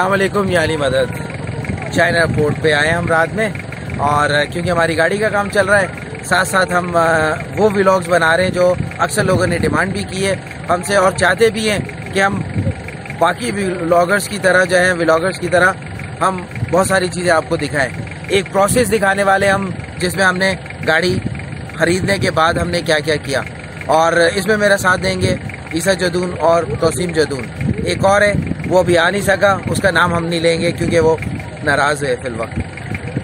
अस्सलामुअलैकुम यानी मदद। चाइना पोर्ट पे आए हम रात में, और क्योंकि हमारी गाड़ी का काम चल रहा है, साथ साथ हम वो व्लॉग्स बना रहे हैं जो अक्सर लोगों ने डिमांड भी की है हमसे और चाहते भी हैं कि हम बाकी व्लॉगर्स की तरह जो है व्लॉगर्स की तरह हम बहुत सारी चीज़ें आपको दिखाएं। एक प्रोसेस दिखाने वाले हम, जिसमें हमने गाड़ी खरीदने के बाद हमने क्या क्या किया, और इसमें मेरा साथ देंगे ईसा जदून और तोसीम जदून। एक और है, वो अभी आ नहीं सका, उसका नाम हम नहीं लेंगे क्योंकि वो नाराज़ है फिल वक्त,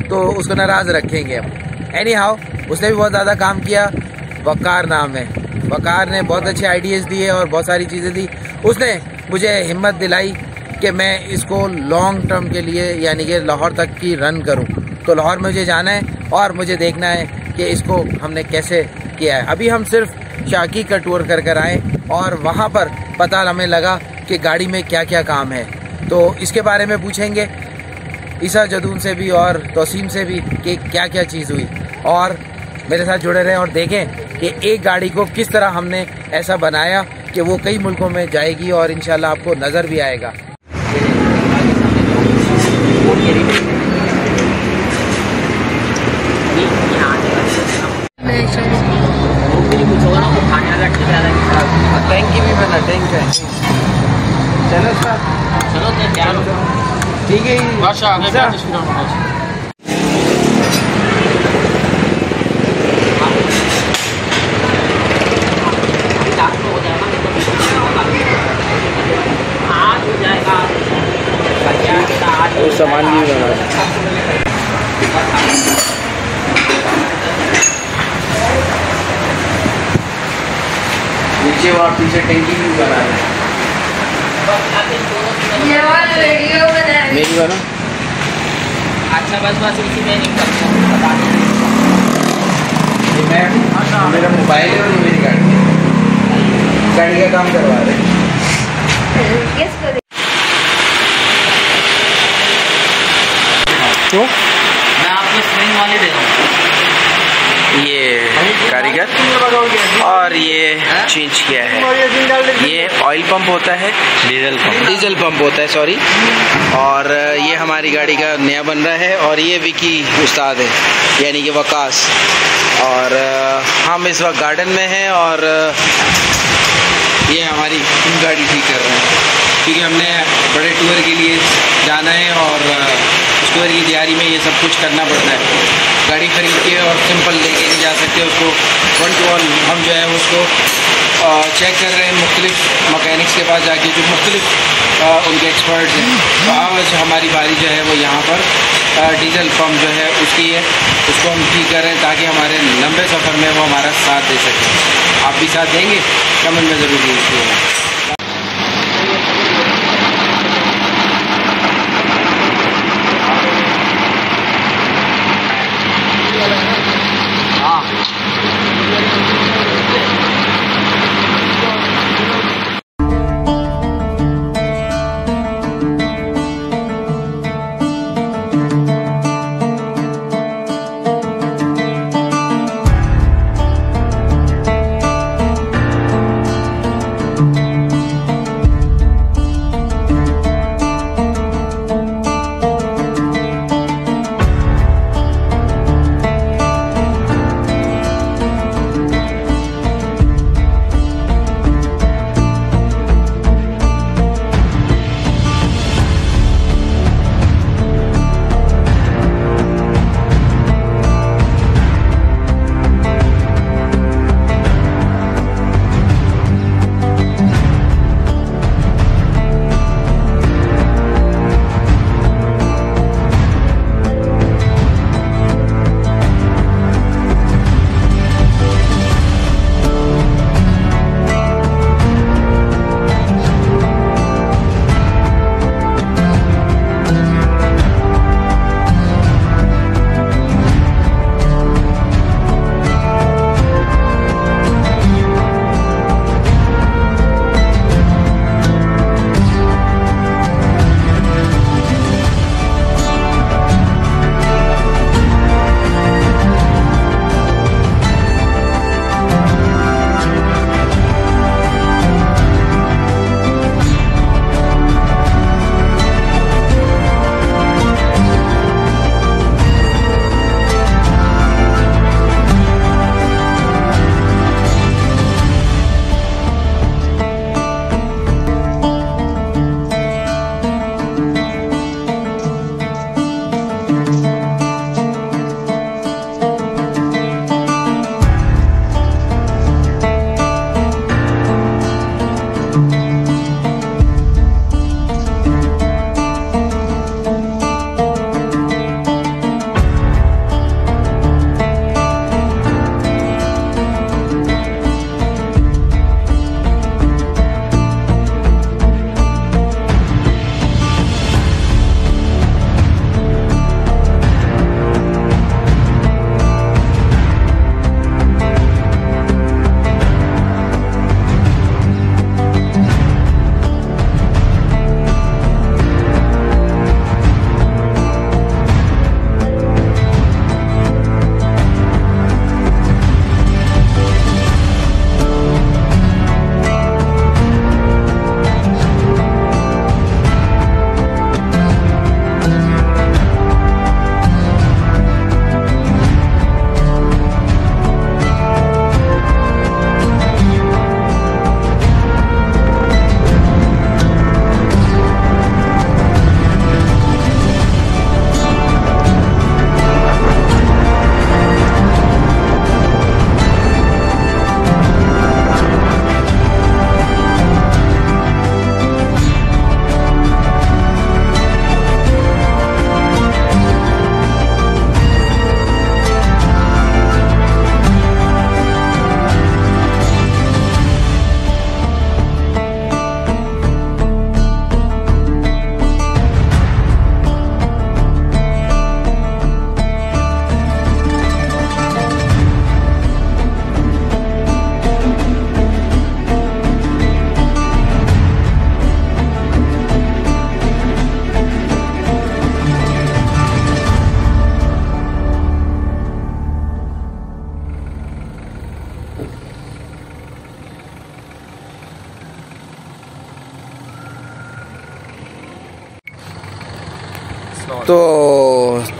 तो उसको नाराज़ रखेंगे हम। एनी हाउ, उसने भी बहुत ज़्यादा काम किया। वकार नाम है, वकार ने बहुत अच्छे आइडियाज़ दिए और बहुत सारी चीज़ें दी। उसने मुझे हिम्मत दिलाई कि मैं इसको लॉन्ग टर्म के लिए यानी कि लाहौर तक की रन करूं। तो लाहौर मुझे जाना है और मुझे देखना है कि इसको हमने कैसे किया है। अभी हम सिर्फ शाकी का टूर कर कर आए और वहाँ पर पता हमें लगा कि गाड़ी में क्या क्या काम है, तो इसके बारे में पूछेंगे ईसा जदून से भी और तोसीम से भी कि क्या क्या चीज़ हुई। और मेरे साथ जुड़े रहें और देखें कि एक गाड़ी को किस तरह हमने ऐसा बनाया कि वो कई मुल्कों में जाएगी और इंशाल्लाह आपको नज़र भी आएगा। टैंकी भी बना, टैंक है। चलो सर, चलो ठीक है। सामान भी बना, नीचे और पीछे टैंकी भी बना है। मेरी बना अच्छा, बस इसी में नहीं करता। मेरा मोबाइल है और ये मेरी गाड़ी का काम करवा रहे हैं। तो मैं आपको स्प्रिंग वाली दे रहा हूँ। ये कारीगर और ये चेंज किया है। ये ऑयल पंप होता है, डीजल पंप होता है सॉरी। और ये हमारी गाड़ी का नया बन रहा है। और ये विकी उस्ताद है यानी कि वकास। और हम इस वक्त गार्डन में हैं और ये हमारी गाड़ी ठीक कर रहे हैं क्योंकि हमने बड़े टूर के लिए जाना है और उस टूर की तैयारी में ये सब कुछ करना पड़ता है। गाड़ी खरीद के और सिंपल लेके नहीं जा सकते उसको, वन टू वन हम जो है उसको चेक कर रहे हैं मुख्तलिफ मकैनिक्स के पास जाके जो मुख्तलिफ उनके एक्सपर्ट्स हैं। तो आज हमारी बारी जो है वो यहाँ पर डीजल पम्प जो है उसकी है, उसको हम ठीक कर रहे हैं ताकि हमारे लंबे सफ़र में वो हमारा साथ दे सकें। आप भी साथ देंगे, कमेंट में ज़रूर दीजिएगा।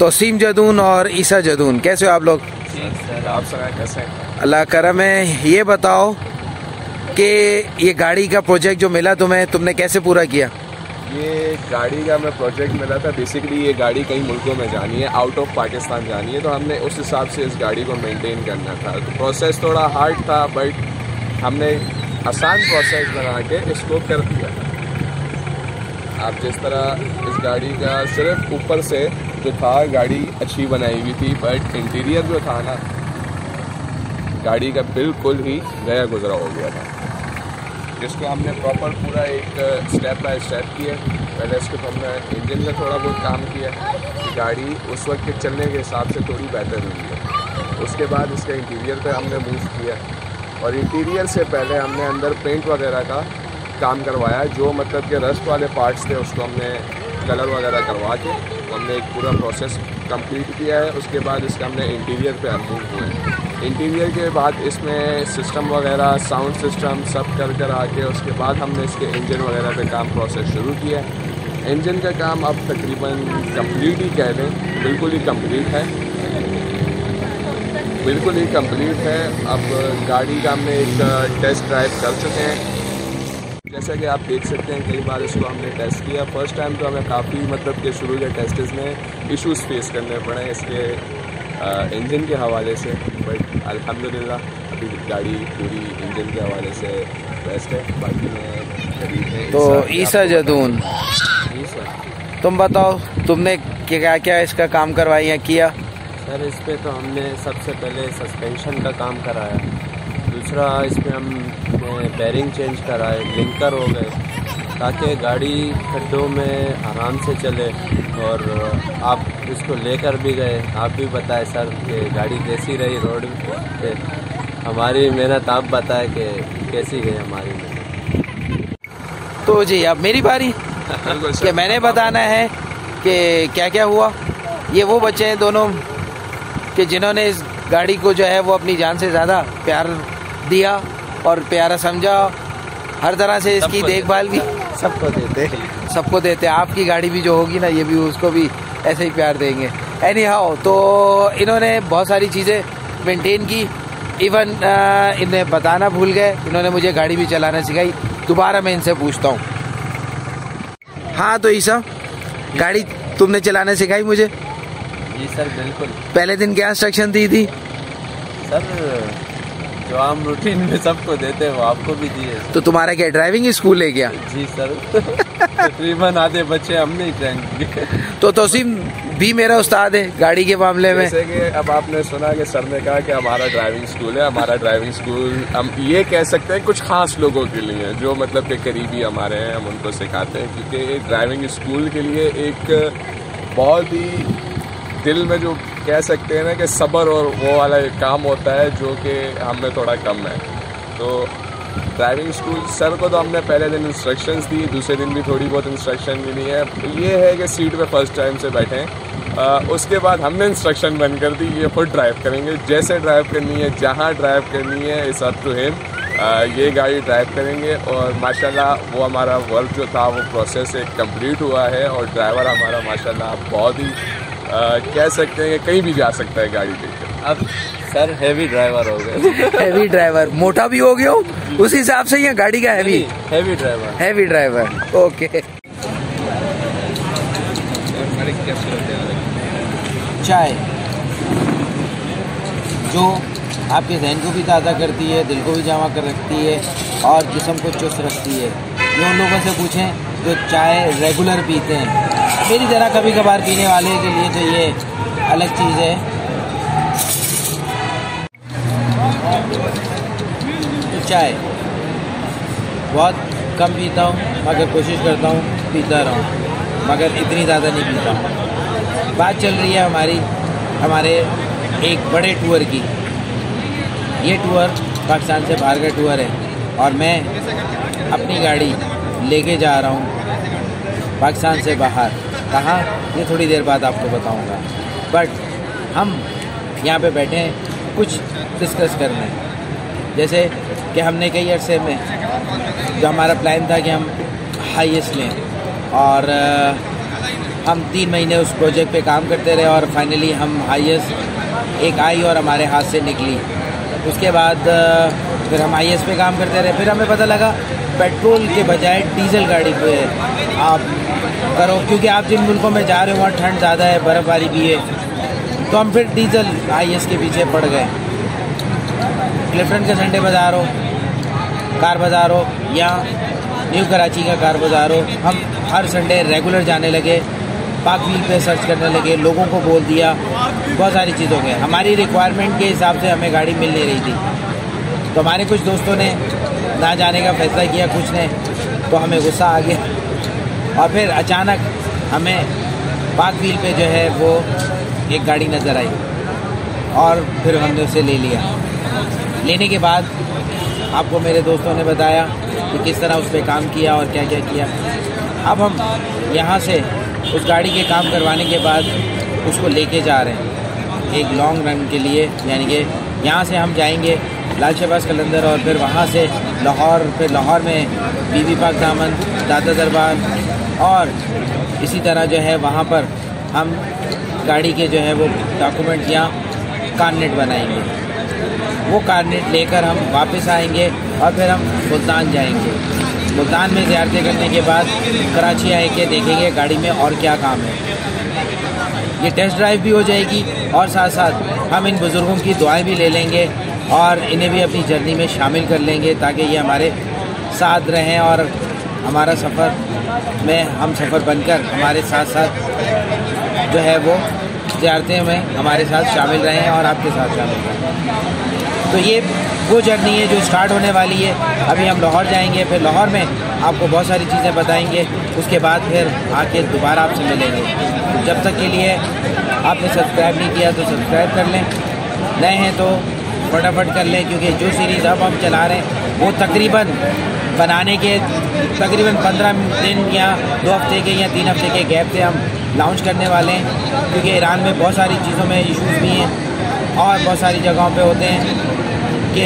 तोसीम जदून और ईसा जदून, कैसे हो आप लोग? सर आप सुनाए कैसे हैं? अल्लाह करम है। ये बताओ कि ये गाड़ी का प्रोजेक्ट जो मिला तुम्हें, तुमने कैसे पूरा किया? ये गाड़ी का हमें प्रोजेक्ट मिला था। बेसिकली ये गाड़ी कई मुल्कों में जानी है, आउट ऑफ पाकिस्तान जानी है, तो हमने उस हिसाब से इस गाड़ी को मेंटेन करना था। तो प्रोसेस थोड़ा हार्ड था, बट हमने आसान प्रोसेस बना के इसको कर दिया। आप जिस तरह इस गाड़ी का सिर्फ ऊपर से जो था गाड़ी अच्छी बनाई हुई थी, बट इंटीरियर जो था ना गाड़ी का बिल्कुल ही गया गुजरा हो गया था, जिसको हमने प्रॉपर पूरा एक स्टेप बाय स्टेप किया। पहले इसके तो हमने इंजन में थोड़ा बहुत काम किया कि गाड़ी उस वक्त के चलने के हिसाब से थोड़ी बेहतर हुई है। उसके बाद इसके इंटीरियर पे हमने मूव किया, और इंटीरियर से पहले हमने अंदर पेंट वगैरह का काम करवाया। जो मतलब के रस्ट वाले पार्ट्स थे उसको हमने कलर वगैरह करवा के हमने एक पूरा प्रोसेस कंप्लीट किया है। उसके बाद इसका हमने इंटीरियर पे हम मूव हुए। इंटीरियर के बाद इसमें सिस्टम वगैरह, साउंड सिस्टम सब कर आके उसके बाद हमने इसके इंजन वगैरह पे काम प्रोसेस शुरू किया। इंजन का काम अब तकरीबन कंप्लीट ही कह लें, बिल्कुल ही कंप्लीट है, बिल्कुल ही कंप्लीट है। अब गाड़ी का हमने एक टेस्ट ड्राइव कर चुके हैं। जैसा कि आप देख सकते हैं कई बार इसको हमने टेस्ट किया। फर्स्ट टाइम तो हमें काफ़ी मतलब कि शुरू के टेस्ट्स में इश्यूज़ फेस करने पड़े इसके इंजन के हवाले से, बट अल्हम्दुलिल्लाह अभी गाड़ी पूरी इंजन के हवाले से बेस्ट है। बाकी मैं खरीदने तो ईसा जदून, तुम बताओ तुमने क्या क्या इसका काम करवाया किया? सर इस पे तो हमने सबसे पहले सस्पेंशन का काम कराया, दूसरा इस पर हमने बेरिंग चेंज कराए, लिंकर हो गए, ताकि गाड़ी खड्डों में आराम से चले। और आप इसको लेकर भी गए, आप भी बताएं सर कि गाड़ी कैसी रही रोड पे, हमारी मेहनत आप बताएं कि कैसी गई हमारी मेहनत। तो जी अब मेरी बारी कि मैंने बताना है कि क्या क्या हुआ। ये वो बच्चे हैं दोनों कि जिन्होंने इस गाड़ी को जो है वो अपनी जान से ज़्यादा प्यार दिया और प्यारा समझा। हर तरह से इसकी देखभाल भी सबको देते। आपकी गाड़ी भी जो होगी ना, ये भी उसको भी ऐसे ही प्यार देंगे। एनी हाउ, तो इन्होंने बहुत सारी चीज़ें मेंटेन की। इवन इन्हें बताना भूल गए, इन्होंने मुझे गाड़ी भी चलाना सिखाई। दोबारा मैं इनसे पूछता हूँ। हाँ तो ईसा, गाड़ी तुमने चलाना सिखाई मुझे? जी सर बिल्कुल। पहले दिन क्या इंस्ट्रक्शन दी थी? सर जो हम रूटीन में सबको देते हैं वो आपको भी दिए। तो तुम्हारा क्या ड्राइविंग स्कूल है क्या? जी सर तकरीबन आधे बच्चे हमने ही ट्रेन किए। तो तोसीम भी मेरा उस्ताद है गाड़ी के मामले में। जैसे कि अब आपने सुना कि सर ने कहा कि हमारा ड्राइविंग स्कूल है। हमारा ड्राइविंग स्कूल हम ये कह सकते हैं कुछ खास लोगों के लिए, जो मतलब के करीबी हमारे हैं, हम उनको सिखाते हैं। क्योंकि ड्राइविंग स्कूल के लिए एक बहुत ही दिल में जो कह सकते हैं ना कि सब्र और वो वाला काम होता है, जो कि हमें थोड़ा कम है। तो ड्राइविंग स्कूल सर को तो हमने पहले दिन इंस्ट्रक्शंस दी, दूसरे दिन भी थोड़ी बहुत इंस्ट्रक्शन मिली है। ये है कि सीट पे फर्स्ट टाइम से बैठें। उसके बाद हमने इंस्ट्रक्शन बंद कर दी, ये खुद ड्राइव करेंगे, जैसे ड्राइव करनी है, जहाँ ड्राइव करनी है, इट्स अप टू हिम। ये गाड़ी ड्राइव करेंगे। और माशाल्लाह वो हमारा वर्क जो था वो प्रोसेस एक कंप्लीट हुआ है। और ड्राइवर हमारा माशाल्लाह बहुत ही कह सकते हैं कि कहीं भी जा सकता है गाड़ी लेकर। अब सर हैवी ड्राइवर हो गए। हैवी ड्राइवर, मोटा भी हो गया हो उस हिसाब से, ये गाड़ी का हैवी ड्राइवर। ओके। चाय जो आपके जहन को भी ताज़ा करती है, दिल को भी जमा कर रखती है और जिस्म को चुस्त रखती है। ये उन लोगों से पूछें जो चाय रेगुलर पीते हैं। मेरी तरह कभी कभार पीने वाले के लिए तो ये अलग चीज़ है। तो चाय बहुत कम पीता हूँ, मगर कोशिश करता हूँ पीता रहूँ, मगर इतनी ज़्यादा नहीं पीता हूँ। बात चल रही है हमारे एक बड़े टूर की। ये टूर पाकिस्तान से बाहर का टूर है और मैं अपनी गाड़ी लेके जा रहा हूँ पाकिस्तान से बाहर। कहाँ, ये थोड़ी देर बाद आपको बताऊँगा। बट हम यहाँ पे बैठे हैं कुछ डिस्कस करने, जैसे कि हमने कई अरसे में जो हमारा प्लान था कि हम हाईएस्ट लें, और हम 3 महीने उस प्रोजेक्ट पे काम करते रहे और फाइनली हम IS एक आई और हमारे हाथ से निकली। उसके बाद फिर हम IS पे काम करते रहे। फिर हमें पता लगा पेट्रोल के बजाय डीजल गाड़ी पे आप करो, क्योंकि आप जिन मुल्कों में जा रहे हो वहाँ ठंड ज़्यादा है, बर्फ़बारी भी है। तो हम फिर डीजल IS के पीछे पड़ गए। क्लिफ्टन का संडे बाज़ार हो, कार बाज़ार हो, या न्यू कराची का कार बाज़ार हो, हम हर संडे रेगुलर जाने लगे। पाक व्हील पे सर्च करने लगे, लोगों को बोल दिया, बहुत सारी चीज़ों के हमारी रिक्वायरमेंट के हिसाब से हमें गाड़ी मिल नहीं रही थी। तो हमारे कुछ दोस्तों ने ना जाने का फैसला किया, कुछ ने, तो हमें गुस्सा आ गया और फिर अचानक हमें पाक व्हील पे जो है वो एक गाड़ी नज़र आई और फिर हमने उसे ले लिया। लेने के बाद आपको मेरे दोस्तों ने बताया कि किस तरह उस पर काम किया और क्या क्या किया। अब हम यहाँ से उस गाड़ी के काम करवाने के बाद उसको लेके जा रहे हैं एक लॉन्ग रन के लिए, यानी कि यहाँ से हम जाएंगे लाल शहबाज कलंदर और फिर वहाँ से लाहौर, फिर लाहौर में बीबी पाक दामन, दादा दरबार और इसी तरह जो है वहाँ पर हम गाड़ी के जो है वो डॉक्यूमेंट या कार्नेट बनाएंगे। वो कार्नेट लेकर हम वापस आएंगे और फिर हम मुल्तान जाएंगे। मुल्तान में ज़ियारतें करने के बाद कराची आए के देखेंगे गाड़ी में और क्या काम है। ये टेस्ट ड्राइव भी हो जाएगी और साथ साथ हम इन बुज़ुर्गों की दुआएं भी ले लेंगे और इन्हें भी अपनी जर्नी में शामिल कर लेंगे ताकि ये हमारे साथ रहें और हमारा सफ़र में हम सफ़र बनकर हमारे साथ साथ जो है वो ज़ियारतें में हमारे साथ शामिल रहें और आपके साथ शामिल रहें। तो ये वो जर्नी है जो स्टार्ट होने वाली है। अभी हम लाहौर जाएंगे, फिर लाहौर में आपको बहुत सारी चीज़ें बताएंगे। उसके बाद फिर आके दोबारा आपसे मिलेंगे। तो जब तक के लिए आपने सब्सक्राइब नहीं किया तो सब्सक्राइब कर लें, नए हैं तो फटाफट कर लें, क्योंकि जो सीरीज़ अब हम चला रहे हैं वो तकरीबन बनाने के तकरीबन 15 दिन या 2 हफ्ते के या 3 हफ्ते के गैप से हम लॉन्च करने वाले हैं, क्योंकि ईरान में बहुत सारी चीज़ों में इश्यूज़ भी हैं और बहुत सारी जगहों पे होते हैं कि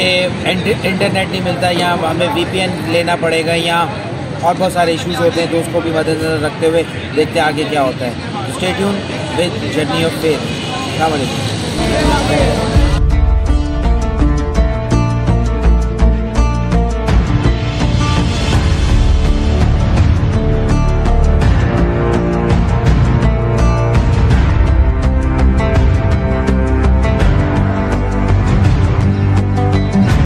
इंटरनेट नहीं मिलता या हमें VPN लेना पड़ेगा या और बहुत सारे इश्यूज़ होते हैं। तो उसको भी मद्देनज़र रखते हुए देखते हैं आगे क्या होता है। Stay tune with journey of faith. अस्सलाम वालेकुम।